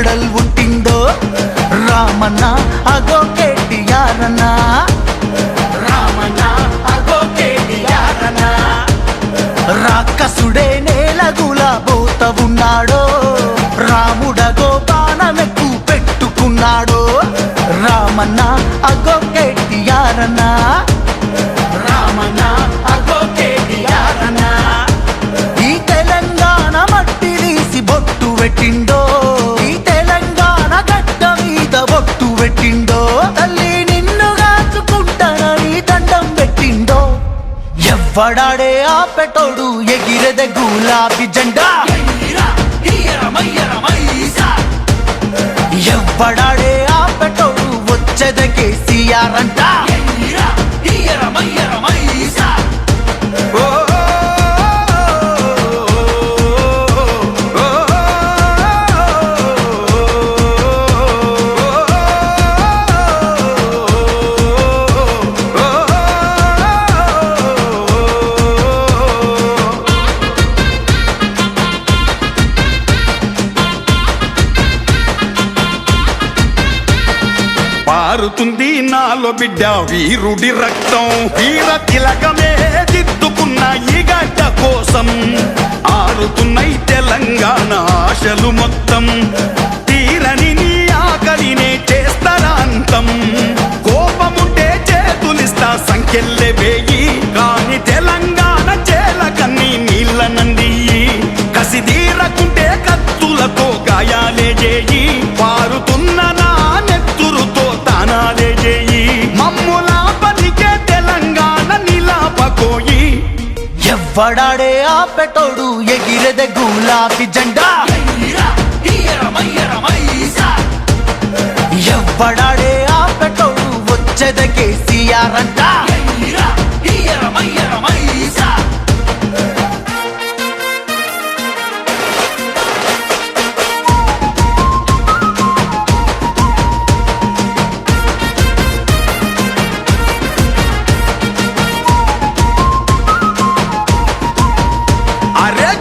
కడల్ ఉంటిందో రామన్న అగో కేటీఆర్ అన్న రామన్న అగో కేటీఆర్ అన్న రాక్షసుడే నేలగులా పోత ఉన్నాడో రాముడగో బాణమెక్కు పెట్టుకున్నాడో రామన్న అగో కేటీఆర్ అన్న రామన్న అగో కేటీఆర్ అన్న ఈ తెలంగాణ మట్టి తీసి బొట్టు పెట్టిండో ఈ తెలంగాణ గడ్డ మీద బొట్టు పెట్టిండో తల్లి నిన్ను కాచుకుంటానని దండం పెట్టిండో ఎవ్వడాడే ఆపెటోడు ఎగిరెద గులాబీ జెండా ఎవ్వడాడే ఆపెటోడు వచ్చేద కేసీఆర్ అంట పారుతుంది నాలో బిడ్డ వీరుడి రక్తం వీర తిలకమే దిద్దుకున్న ఈ గడ్డ కోసం ఆరుతున్నాయి తెలంగాణ ఆశలు మొత్తం తీరని నీ ఆకలినే చేస్తారా అంతం కోపముంటే చేతులిస్తా సంఖ్యల్లే వేయి కాని తెలంగాణ చేలకన్నీ నీళ్ళ నంది కసి తీరకుంటే కత్తులతో గాయాలే చేయి పారుతున్న నా నెత్తురుతో తానాలే చేయి మమ్ములా బతికే తెలంగాణ నిలాపకోయి ఎవ్వడాడే ఆపెటోడు ఎగిరెద గులాబీ జెండా ఎవ్వడాడే ఆపెటోడు వచ్చేద కేసీఆర్ అంట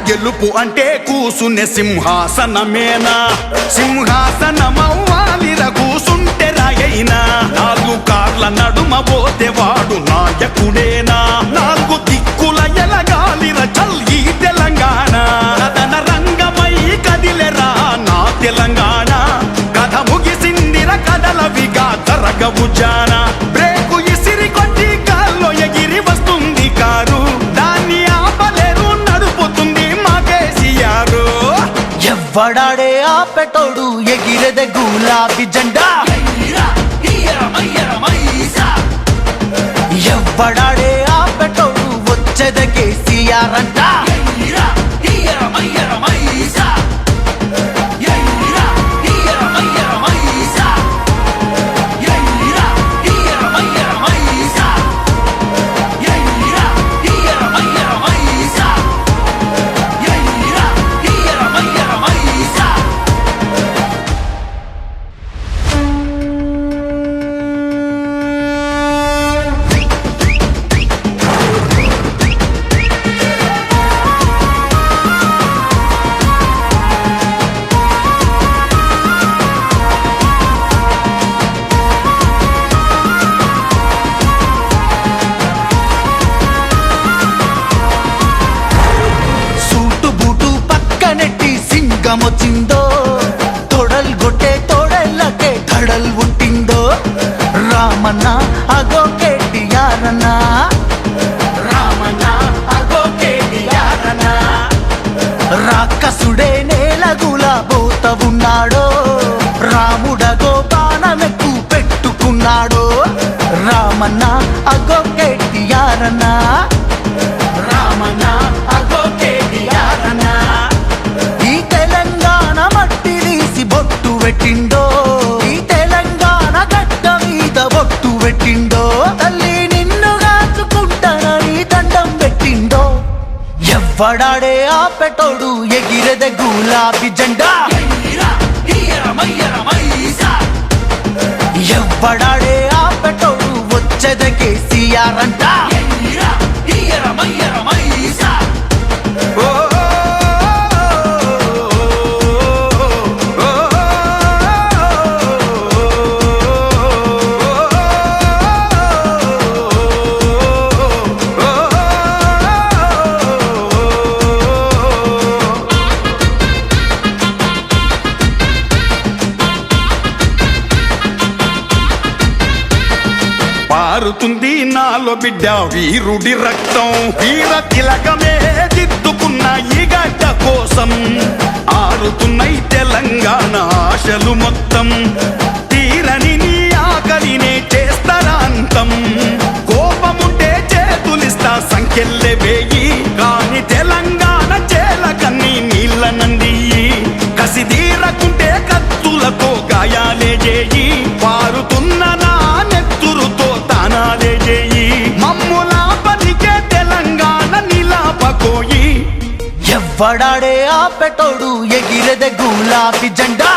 గెలుపు అంటే కూసునే సింహాసనమేనా సింహాసనమవ్వాలిర కూసుంటే రాయైనా నాలుగు కార్ల నడుమ పోతే వాడు నాయకుడేనా నాలుగు దిక్కుల ఎలగాలిర చల్ ఈ తెలంగాణ కథన రంగమై కదిలెరా నా తెలంగాణ కథ ముగిసిందిర కదలవిగా తరగవు జాన బ్రేకు ఇసిరి కొట్టి గాల్లో ఎగిరి వస్తుంది కారు దాన్ని ఆపలేరు నడుపుతుంది మా కేసీఆర్ ఎవ్వడాడే ఆపెటోడు ఎగిరెద గులాబీ జెండా ఎవ్వడాడే ఆపెటోడు వచ్చేద కేసీఆర్ అంట వచ్చిందో తొడల్ గొట్టే తోడల్లకే కడల్ ఉంటిందో రామన్న అగో కేటీఆర్ అన్న రామన్న అగో కేటీఆర్ అన్న రాక్షసుడే నేలగులా పోత ఉన్నాడో రాముడగో బాణమెక్కు పెట్టుకున్నాడో రామన్న అగో కేటీఆర్ అన్న రామన్న అగో కేటీఆర్ అన్న బొట్టు పెట్టిండో ఈ తెలంగాణ గడ్డ మీద బొట్టు పెట్టిండో తల్లి నిన్ను కాచుకుంటానని దండం పెట్టిండో ఎవ్వడాడే ఆపెటోడు ఎగిరెద గులాబీ జెండా ఎవ్వడాడే ఆపెటోడు వచ్చేద కేసీఆర్ అంట కారుతుంది నాలో బిడ్డ వీరుడి రక్తం వీర తిలకమే దిద్దుకున్న ఈ గడ్డ కోసం ఆరుతున్నాయి తెలంగాణ ఆశలు మొత్తం తీరని నీ ఆకలినే చేస్తారాంతం కోపముంటే చేతులిస్తా సంఖ్యల్లే వేయి కాని తెలంగాణ చేలకన్నీ నీళ్ళ నంది కసిదీరకుంటే కత్తులతో గాయాలే చేయి పారుతున్న నా నెత్తురుతో తానాలే చేయి మమ్ములా పలికే తెలంగాణ నిలాపకోయి ఎవ్వడాడే ఆపెటోడు ఎగిరెదే గులాబీ జెండా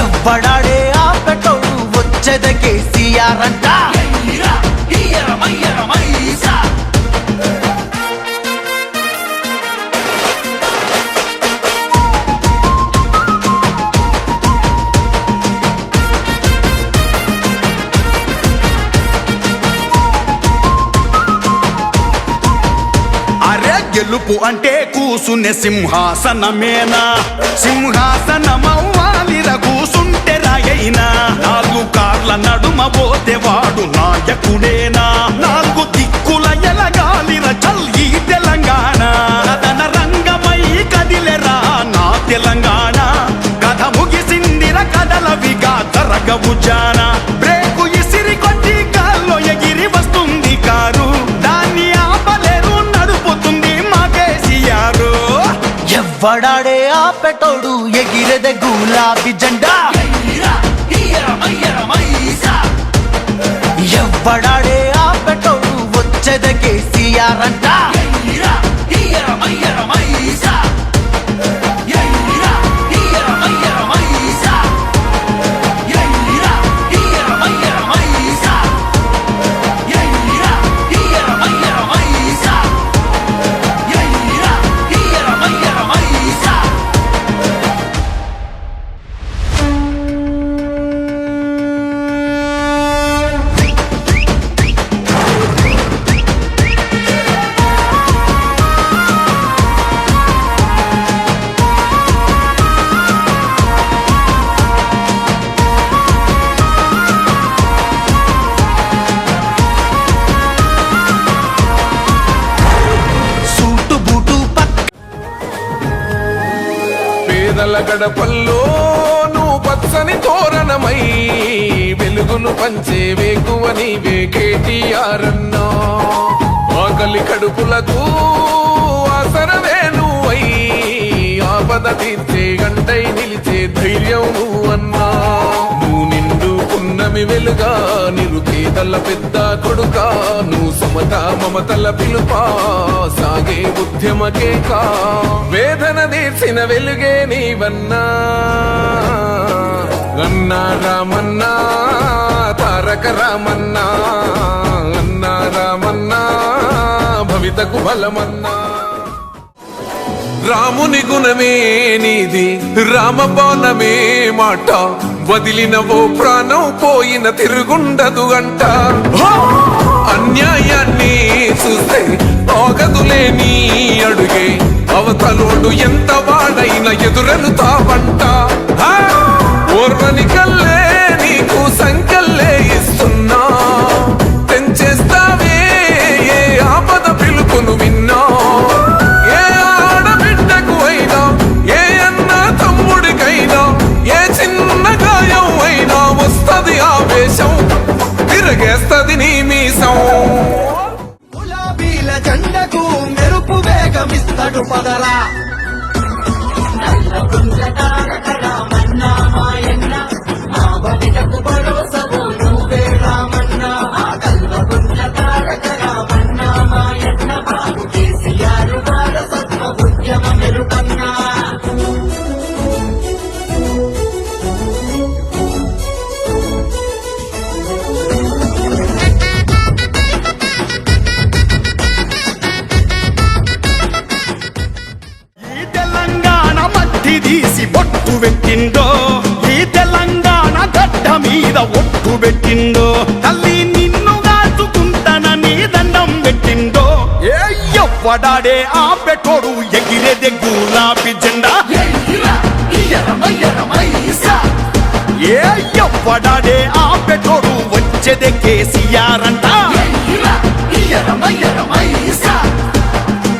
ఎవ్వడాడే ఆపెటోడు వచ్చేదే కేసీఆర్ అంట గెలుపు అంటే కూసునే సింహాసనమేనా సింహాసనమవ్వాలిర కూసుంటే రాయైనా 4 కార్ల నడుమ పోతే వాడు నాయకుడేనా 4 దిక్కుల ఎలగాలిర చల్ ఈ తెలంగాణ కథన రంగమై కదిలెరా నా తెలంగాణ కథ ముగిసిందిర కథలవిగా జరగవు జాన బ్రేకు ఇసిరి కొట్టి కాల్లో ఎగిరి వస్తుంది కారు దాన్ని ఆపలేరు నడుపుతుంది మా కేసీఆర్ ఎవ్వడాడే ఆపెటోడు ఎగిరెదే గులాబీ జెండా ఎవ్వడాడే ఆపెటోడు వచ్చేదే కేసీఆర్ అంట పేదల గడపల్లో నువ్వు పచ్చని తోరణమై వెలుగును పంచే వేకువ నీవే కేటీఆర్ అన్నా ఆకలి కడుపులకు ఆసరవే నువ్వై ఆపద తీర్చే గంటై నిలిచే ధైర్యం నువ్వన్నా నువ్వు నిండుకున్నమి వెలుగా నిరుపేదల పెద్ద కొడుకా నువ్వు సమత మమతల పిలుపా సాగే ఉద్యమకే కా వేదన తీర్చిన వెలుగే నీవన్నా అన్నా రామన్నా తారక రామన్నా అన్నా రామన్నా భవితకు బలమన్నా రాముని గుణమే నీది రామబాణమే మాట వదిలినవో ప్రాణం పోయిన తిరుగుండదు అంట అన్యాయాన్ని చూస్తే ఆగదులే నీ అడుగే అవతలోడు ఎంత వాడైనా ఎదురను తావంట ఓర్వని కల్లే నీకు సంకల్లే ఇస్తున్నా తెంచేస్తావే ఏ ఆపద పిలుపును విన్నా ఏ ఆడబిడ్డకు అయినా ఏ అన్న తమ్ముడికైనా ఏ చిన్న గాయం అయినా వస్తది ఆవేశం తిరగేస్తది నీ మీసం గులాబీల జెండకు మెరుపు వేగమిస్తాడు పదరా తీసి బొట్టు పెట్టిండో ఈ తెలంగాణ గడ్డ మీద ఒట్టు పెట్టిండో తల్లి నిన్ను కాచుకుంటానని దండం పెట్టిండో ఏ ఎవ్వడాడే ఆ పెట్టోడు ఎగిరేదే గులాబీ జెండా ఏ పడాడే ఆ పెట్రోడు వచ్చేదే కేసీఆర్ అంట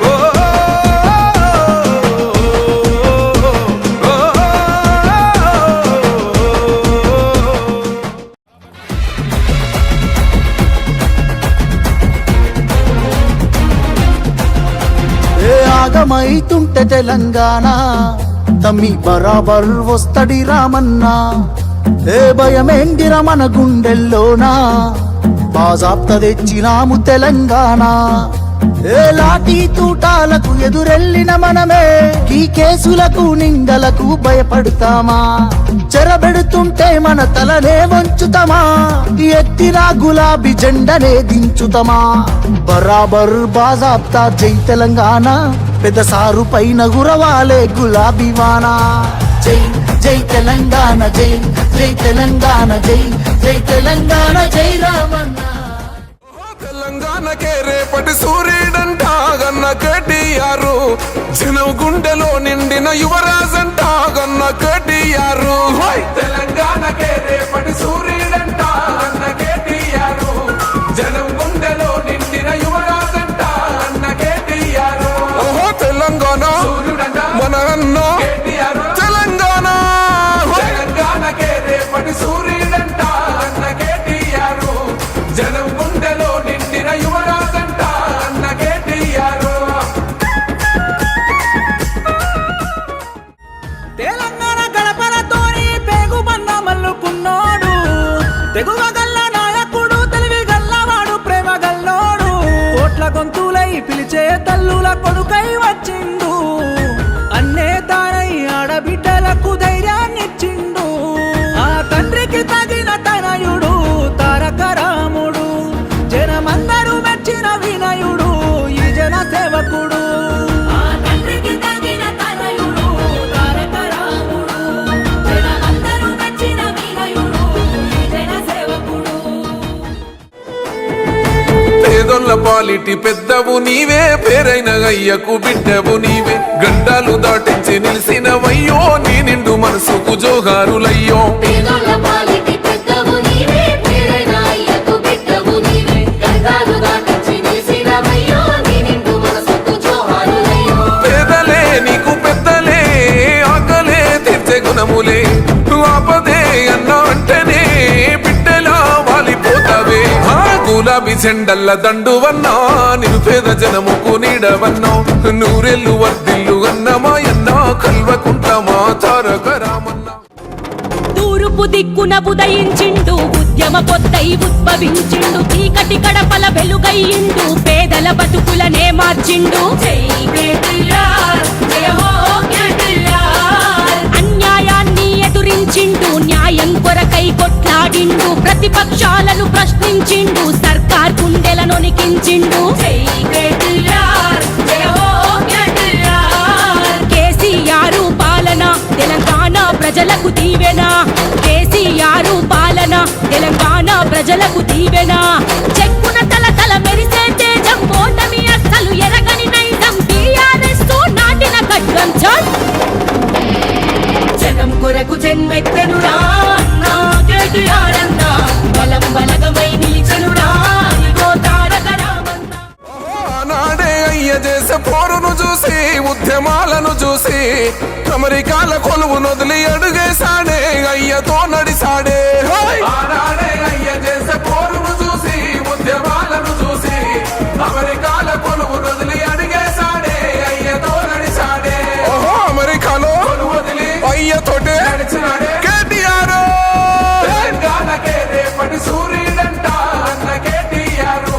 ఓ, ఓ, ఏ ఆగమైతుంటే తెలంగాణ తమ్మి బరాబర్ వస్తడి రామన్నా ఏ భయమేందిర మన గుండెల్లోనా బాజాప్త తెచ్చినాము తెలంగాణ ఏ లాఠీ తూటాలకు ఎదురెళ్ళిన మనమే ఈ కేసులకు నిందలకు భయపడతామా చెరబెడుతుంటే మన తలనే వంచుతామా ఎత్తిన గులాబీ జెండనే దించుతామా బరాబర్ బాజాప్తా జై తెలంగాణ పెద్ద సారు పైన గురవాలే గులాబీ వానా జై జై తెలంగాణ జై జై తెలంగాణ జై జై తెలంగాణ జై రామన్న తెలంగాణకే రేపటి సూర్యుడంట గన్న కేటీఆర్ జనం గుండెలో నిండిన యువరాజంట గన్న కేటీఆర్ తెలంగాణకే రేపటి సూర్యుడంట గన్న కేటీఆర్ జనం గుండెలో నిండిన యువరాజంట గన్న కేటీఆర్ ఓహో తెలంగాణ మన అన్న తెలంగాణ తెలంగాణకే రేపటి సూర్యుడంట గన్న కేటీఆర్ జనం గుండెలో నిండిన యువరాజంట అన్న కేటీఆర్ తెలంగాణ గడపలతోని పేగు బంద మల్లుకున్నోడు తెగువ గల్ల నాయకుడు తెలివి గల్లవాడు ప్రేమ గల్లోడు కోట్ల గొంతులై పిలిచే తల్లుల కొడుకై వచ్చిండు అన్నే తానై ఆడబిడ్డలకు ధైర్యాన్నిచ్చిండు ఆ తండ్రికి తగిన తనయుడు తారక రాముడు జనమందరూ మెచ్చిన వినయుడు ఈ జన సేవకుడు ఆ తండ్రికి తగిన తనయుడు తారక రాముడు జనమందరూ మెచ్చిన వినయుడు ఈ జన సేవకుడు పేదొల్ల పాలిటి పెద్దవు నీవే పేరైన అయ్యకు బిడ్డవు నీవే గండాలు దాటించి నిలిసినవయ్యో నీ నిండు మనసుకు జోగారులయ్యో పేదోళ్ళ పాలిటి పెద్దవు నీవే పేరైన అయ్యకు బిడ్డవు నీవే గంగాలు దాటించి నిలిసినవయ్యో నీ నిండు మనసుకు జోహారులయ్యో పేదలే నీకు పెద్దలే ఆకలే తీర్చే గుణములే ఆపదే అన్న అంటేనే బిడ్డలా వాలిపోతావే ఆ గులాబీ జెండల్ల దండువన్నా నిరుపేద జనముకు నీడవన్నా నూరెళ్ళు వర్దిల్లు అన్నమాయన్నా కల్వకుంటమా తారక రామన్నా తూర్పు దిక్కున ఉదయించిండు ఉద్యమ పొద్దై ఉద్భవించిండు చీకటి కడపల వెలుగయ్యిండు పేదల బతుకులనే మార్చిండు జై కేటీఆర్ జయ హో కేటీఆర్ అన్యాయాన్ని ఎదురించిండు న్యాయం కొరకై కొట్లాడిండు ప్రతిపక్షాలను ప్రశ్నించిండు సర్కార్ గుండెలను నికించిండు జై కేటీఆర్ జయ హో కేటీఆర్ కేసీఆర్ పాలన తెలంగాణ ప్రజలకు దీవెన కేసీఆర్ పాలన తెలంగాణ ప్రజలకు దీవెన చెక్కున తల తల మెరిసే తేజం ఓటమి అస్సలు ఎరగని నైజం టీఆర్ఎస్ తో నాటిన ఖడ్గం చాట్ జనం కొరకు జన్మెత్తనురా అన్నా కేటీఆర్ అన్నా బలం బలగమై నిలిచెనురా ఇగో తారక రామన్న ఆనాడే అయ్య చేసే పోరును చూసి ఉద్యమాలను చూసి అమెరికాల కొలువు నొదిలి అడుగేశాడే అయ్యతో నడిసాడే ఆనాడే అయ్య చేసే పోరును చూసి ఉద్యమాలను చూసి అమెరికాల కొలువు నొదిలి అడిగేశాడే అయ్యతో నడిసాడే ఓహో అమెరికాలో అయ్యతోటే కేటీఆర్ తెలంగాణకే రేపటి సూర్యుడంట అన్న కేటీఆర్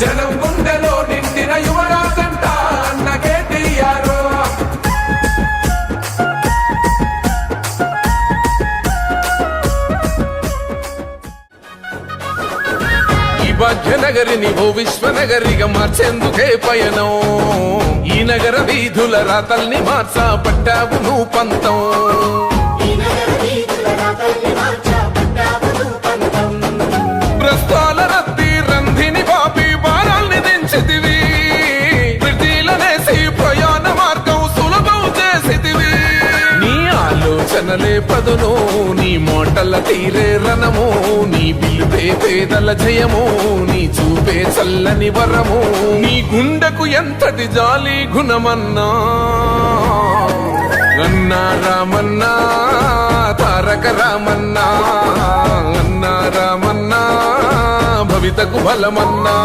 జనం గుండెలో నిండిన యువరాజంట అన్న కేటీఆర్ ఈ భాగ్యనగరిని ఓ విశ్వనగరిగా మార్చేందుకే పయనం ఈ నగర వీధుల రాతల్ని మార్చా పట్టావు నువ్వు పంతం ప్రస్తాల రత్తి రంధిని బాపి బారాల్ని దించితివి ప్రయాణ మార్గం సులభం చేసితివి నీ ఆలోచన మనలే పదును నీ మోటల తీరే రణము నీ పిలుపే పేదల జయము నీ చూపే చల్లని వరము నీ గుండెకు ఎంతటి జాలి గుణమన్నా అన్నా రామన్నా తారక రామన్నా అన్నా రామన్నా భవితకు బలమన్నా